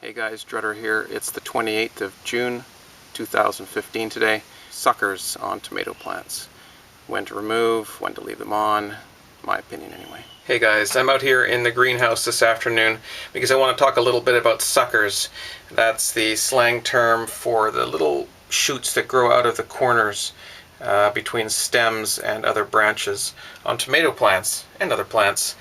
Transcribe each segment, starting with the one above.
Hey guys, Drutter here. It's the 28th of June 2015 today. Suckers on tomato plants. When to remove, when to leave them on, my opinion anyway. Hey guys, I'm out here in the greenhouse this afternoon because I want to talk a little bit about suckers. That's the slang term for the little shoots that grow out of the corners between stems and other branches on tomato plants and other plants.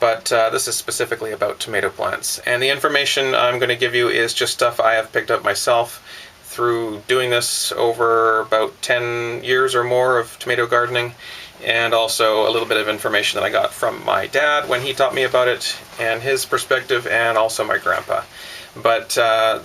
But this is specifically about tomato plants. And the information I'm going to give you is just stuff I have picked up myself through doing this over about 10 years or more of tomato gardening, and also a little bit of information that I got from my dad when he taught me about it, and his perspective, and also my grandpa. But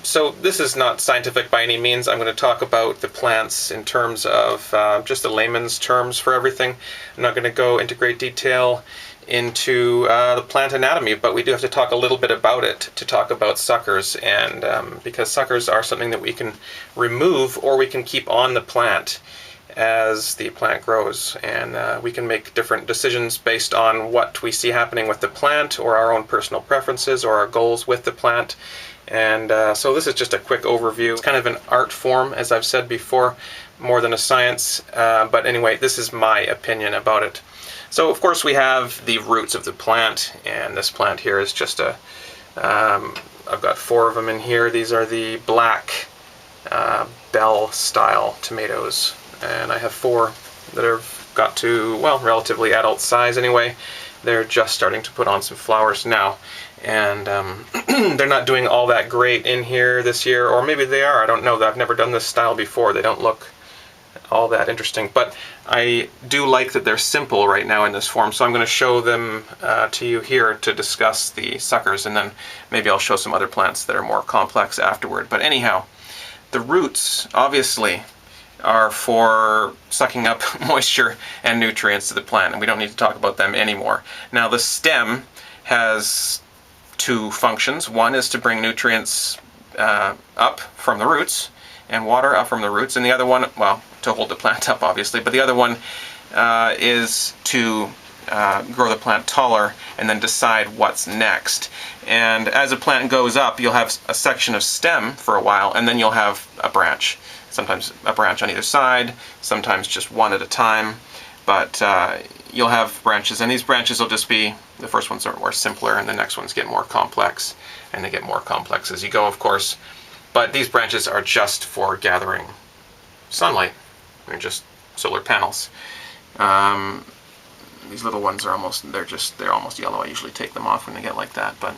so this is not scientific by any means. I'm going to talk about the plants in terms of just the layman's terms for everything. I'm not going to go into great detail into the plant anatomy, but we do have to talk a little bit about it to talk about suckers, and because suckers are something that we can remove or we can keep on the plant as the plant grows, and we can make different decisions based on what we see happening with the plant or our own personal preferences or our goals with the plant. And so this is just a quick overview. It's kind of an art form, as I've said before, more than a science, but anyway, this is my opinion about it. So of course we have the roots of the plant, and this plant here is just a, I've got 4 of them in here. These are the black bell style tomatoes, and I have 4 that have got to, well, relatively adult size anyway. They're just starting to put on some flowers now, and they're not doing all that great in here this year, or maybe they are, I don't know. I've never done this style before. They don't look all that interesting, but I do like that they're simple right now in this form, so I'm going to show them to you here to discuss the suckers, and then maybe I'll show some other plants that are more complex afterward. But anyhow, the roots obviously are for sucking up moisture and nutrients to the plant, and we don't need to talk about them anymore. Now the stem has 2 functions. One is to bring nutrients up from the roots, and water up from the roots, and the other one, well, to hold the plant up obviously, but the other one is to grow the plant taller and then decide what's next. And as a plant goes up, you'll have a section of stem for a while, and then you'll have a branch. Sometimes a branch on either side, sometimes just one at a time, but you'll have branches, and these branches will just be, the first ones are simpler, and the next ones get more complex, and they get more complex as you go, of course. But these branches are just for gathering sunlight. They're just solar panels. These little ones are almost, they're almost yellow. I usually take them off when they get like that. But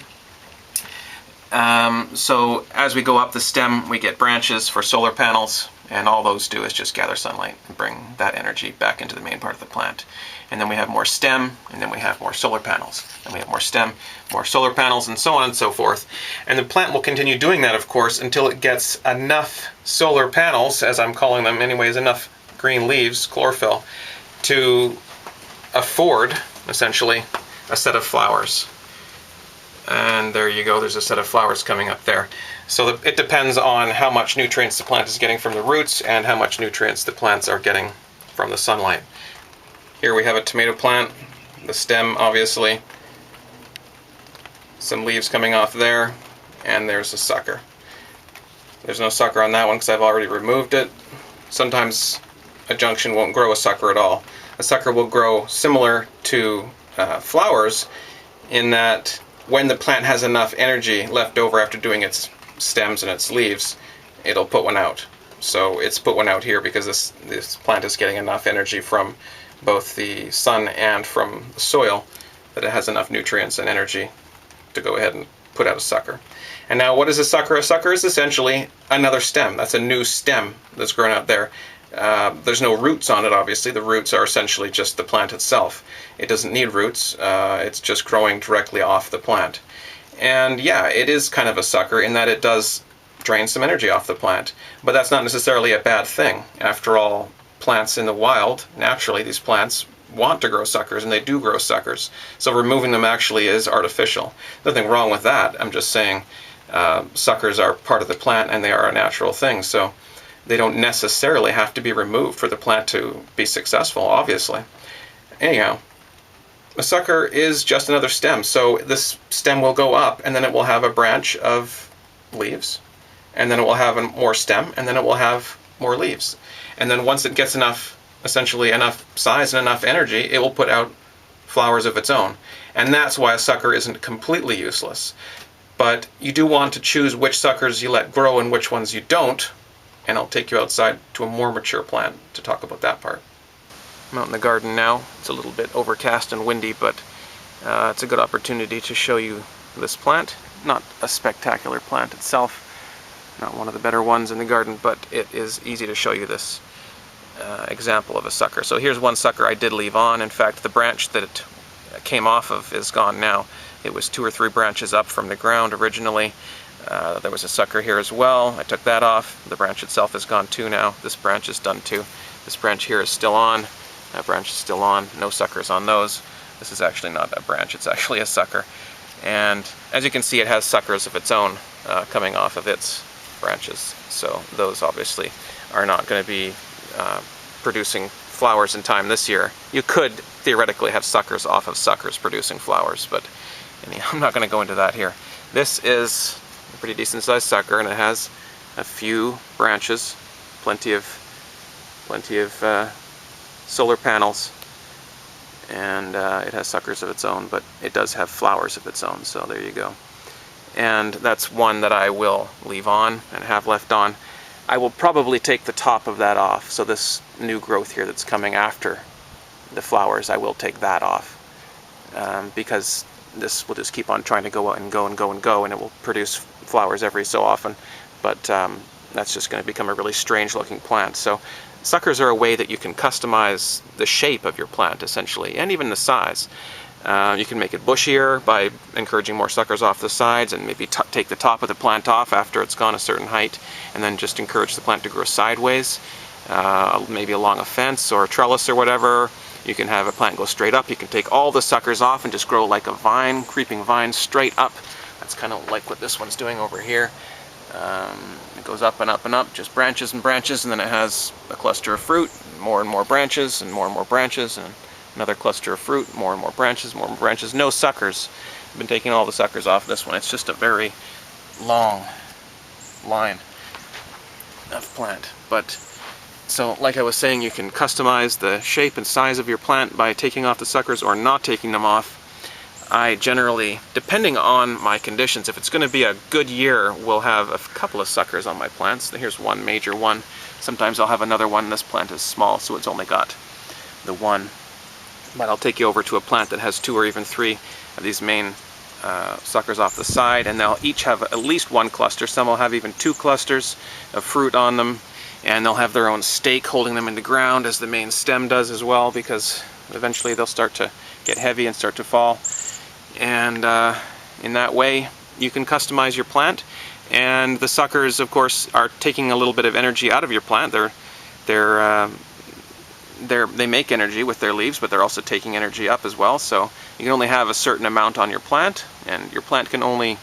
so as we go up the stem, we get branches for solar panels, and all those do is just gather sunlight and bring that energy back into the main part of the plant. And then we have more stem, and then we have more solar panels, and we have more stem, more solar panels, and so on and so forth. And the plant will continue doing that, of course, until it gets enough solar panels, as I'm calling them anyways, enough green leaves, chlorophyll, to afford, essentially, a set of flowers. And there you go, there's a set of flowers coming up there. So it depends on how much nutrients the plant is getting from the roots and how much nutrients the plants are getting from the sunlight. Here we have a tomato plant, the stem obviously, some leaves coming off there, and there's a sucker. There's no sucker on that one because I've already removed it. Sometimes a junction won't grow a sucker at all. A sucker will grow similar to flowers in that when the plant has enough energy left over after doing its stems and its leaves, it'll put one out. So it's put one out here because this plant is getting enough energy from both the sun and from the soil that it has enough nutrients and energy to go ahead and put out a sucker. And now what is a sucker? A sucker is essentially another stem. That's a new stem that's grown out there. There's no roots on it, obviously. The roots are essentially just the plant itself. It doesn't need roots. It's just growing directly off the plant. And yeah, it is kind of a sucker in that it does drain some energy off the plant. But that's not necessarily a bad thing. After all, plants in the wild, naturally, these plants want to grow suckers, and they do grow suckers. So removing them actually is artificial. Nothing wrong with that. I'm just saying suckers are part of the plant, and they are a natural thing. So they don't necessarily have to be removed for the plant to be successful, obviously. Anyhow, a sucker is just another stem. So this stem will go up, and then it will have a branch of leaves, and then it will have more stem, and then it will have more leaves. And then once it gets essentially enough size and enough energy, it will put out flowers of its own. And that's why a sucker isn't completely useless. But you do want to choose which suckers you let grow and which ones you don't, and I'll take you outside to a more mature plant to talk about that part. I'm out in the garden now. It's a little bit overcast and windy, but it's a good opportunity to show you this plant. Not a spectacular plant itself, not one of the better ones in the garden, but it is easy to show you this example of a sucker. So here's one sucker I did leave on. In fact, the branch that it came off of is gone now. It was 2 or 3 branches up from the ground originally. There was a sucker here as well. I took that off. The branch itself is gone too now. This branch is done too. This branch here is still on. That branch is still on. No suckers on those. This is actually not a branch, it's actually a sucker. And as you can see, it has suckers of its own coming off of its branches. So those obviously are not going to be producing flowers in time this year. You could theoretically have suckers off of suckers producing flowers, but anyhow, I'm not going to go into that here. This is a pretty decent sized sucker, and it has a few branches, plenty of solar panels, and it has suckers of its own, but it does have flowers of its own, so there you go. And that's one that I will leave on and have left on. I will probably take the top of that off, so this new growth here that's coming after the flowers, I will take that off, because this will just keep on trying to go out and go and go and go, and it will produce flowers every so often, but that's just going to become a really strange looking plant. So suckers are a way that you can customize the shape of your plant, essentially, and even the size. You can make it bushier by encouraging more suckers off the sides, and maybe take the top of the plant off after it's gone a certain height, and then just encourage the plant to grow sideways, maybe along a fence or a trellis or whatever. You can have a plant go straight up. You can take all the suckers off and just grow like a vine, creeping vine, straight up. That's kind of like what this one's doing over here. It goes up and up and up, just branches and branches, and then it has a cluster of fruit, more and more branches, and more branches, and another cluster of fruit, more and more branches, more and more branches. No suckers. I've been taking all the suckers off this one. It's just a very long line of plant. But so, like I was saying, you can customize the shape and size of your plant by taking off the suckers or not taking them off. I generally, depending on my conditions, if it's going to be a good year, we'll have a couple of suckers on my plants. Here's one major one. Sometimes I'll have another one. This plant is small, so it's only got the one. But I'll take you over to a plant that has 2 or even 3 of these main suckers off the side, and they'll each have at least one cluster. Some will have even 2 clusters of fruit on them, and they'll have their own stake holding them in the ground, as the main stem does as well, because eventually they'll start to get heavy and start to fall. And in that way, you can customize your plant. And the suckers, of course, are taking a little bit of energy out of your plant. They make energy with their leaves, but they're also taking energy up as well. So you can only have a certain amount on your plant, and your plant can only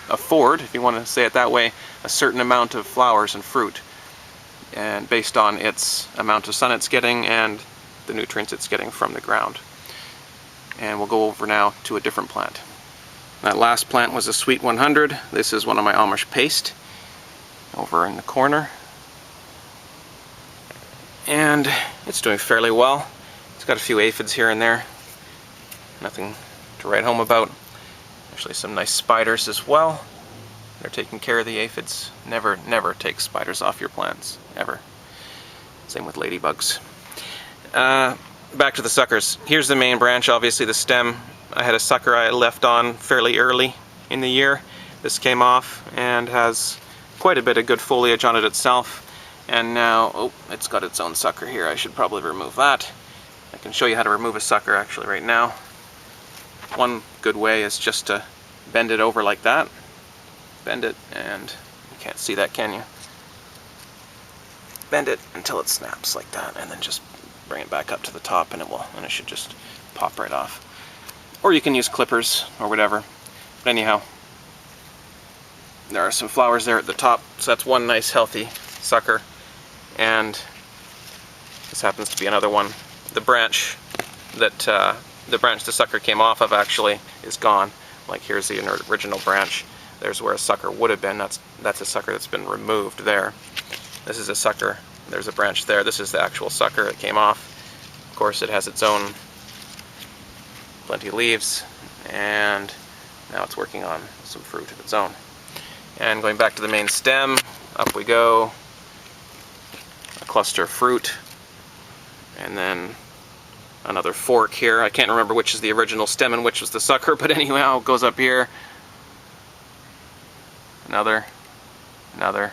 afford, if you want to say it that way, a certain amount of flowers and fruit, and based on its amount of sun it's getting and the nutrients it's getting from the ground. And we'll go over now to a different plant. That last plant was a Sweet 100. This is one of my Amish paste over in the corner. And it's doing fairly well. It's got a few aphids here and there. Nothing to write home about. Actually some nice spiders as well. They're taking care of the aphids. Never take spiders off your plants, ever. Same with ladybugs. Back to the suckers. Here's the main branch, obviously the stem. I had a sucker I left on fairly early in the year. This came off and has quite a bit of good foliage on it itself. And now, oh, it's got its own sucker here. I should probably remove that. I can show you how to remove a sucker actually right now. One good way is just to bend it over like that. Bend it, and you can't see that, can you? Bend it until it snaps like that, and then just bring it back up to the top, and it should just pop right off. Or you can use clippers or whatever. But anyhow, there are some flowers there at the top, so that's one nice healthy sucker. And this happens to be another one. The branch the sucker came off of actually is gone. Like here's the original branch. There's where a sucker would have been. That's a sucker that's been removed there. This is a sucker. There's a branch there. This is the actual sucker that came off. Of course, it has its own plenty of leaves, and now it's working on some fruit of its own. And going back to the main stem, up we go. A cluster of fruit, and then another fork here. I can't remember which is the original stem and which was the sucker, but anyhow, it goes up here. Another. There's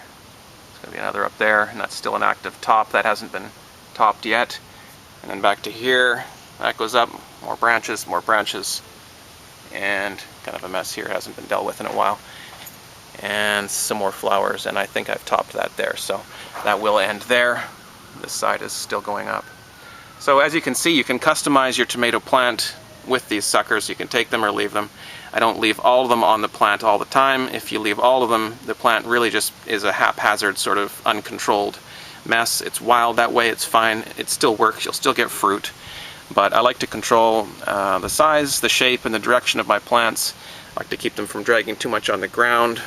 going to be another up there, and that's still an active top. That hasn't been topped yet. And then back to here, that goes up, more branches, and kind of a mess here, hasn't been dealt with in a while. And some more flowers, and I think I've topped that there, so that will end there. This side is still going up. So as you can see, you can customize your tomato plant with these suckers. You can take them or leave them. I don't leave all of them on the plant all the time. If you leave all of them, the plant really just is a haphazard, sort of uncontrolled mess. It's wild that way, it's fine. It still works, you'll still get fruit. But I like to control the size, the shape, and the direction of my plants. I like to keep them from dragging too much on the ground.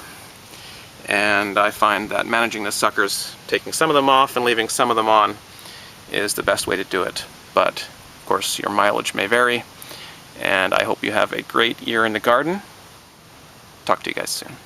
And I find that managing the suckers, taking some of them off and leaving some of them on, is the best way to do it. But of course your mileage may vary, and I hope you have a great year in the garden. Talk to you guys soon.